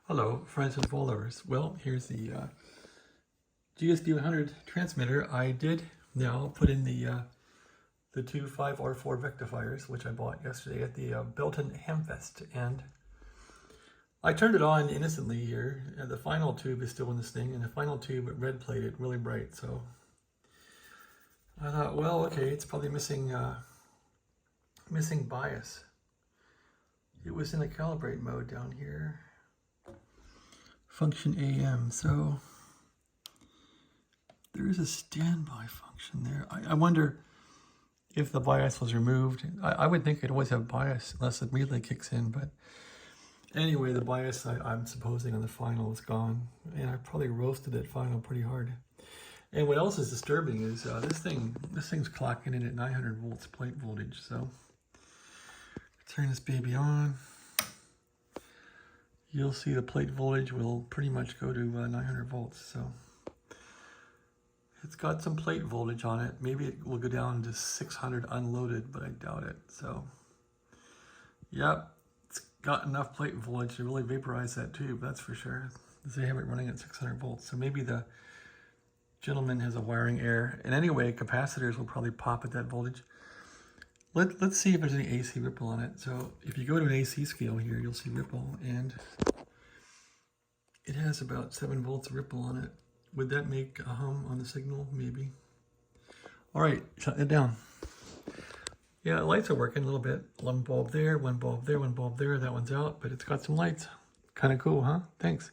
Hello, friends and followers. Well, here's the GSB-100 transmitter. I did now put in the two 5R4 rectifiers, which I bought yesterday at the Belton Hamfest, and I turned it on innocently here. The final tube is still in this thing, and the final tube red plated, really bright. So I thought, well, okay, it's probably missing bias. It was in a calibrate mode down here. Function AM, so there is a standby function there. I wonder if the bias was removed. I would think it always have bias unless it relay kicks in, but anyway, the bias I'm supposing on the final is gone, and I probably roasted that final pretty hard. And what else is disturbing is this thing's clocking in at 900 volts plate voltage. So turn this baby on. You'll see the plate voltage will pretty much go to 900 volts. So it's got some plate voltage on it. Maybe it will go down to 600 unloaded, but I doubt it. So, yep, it's got enough plate voltage to really vaporize that tube, that's for sure. They have it running at 600 volts. So maybe the gentleman has a wiring error. And anyway, capacitors will probably pop at that voltage. Let's see if there's any AC ripple on it. So if you go to an AC scale here, you'll see ripple, and it has about 7 volts of ripple on it. Would that make a hum on the signal? Maybe. All right, shut it down. Yeah, the lights are working a little bit. One bulb there, one bulb there, one bulb there. That one's out, but it's got some lights. Kind of cool, huh? Thanks.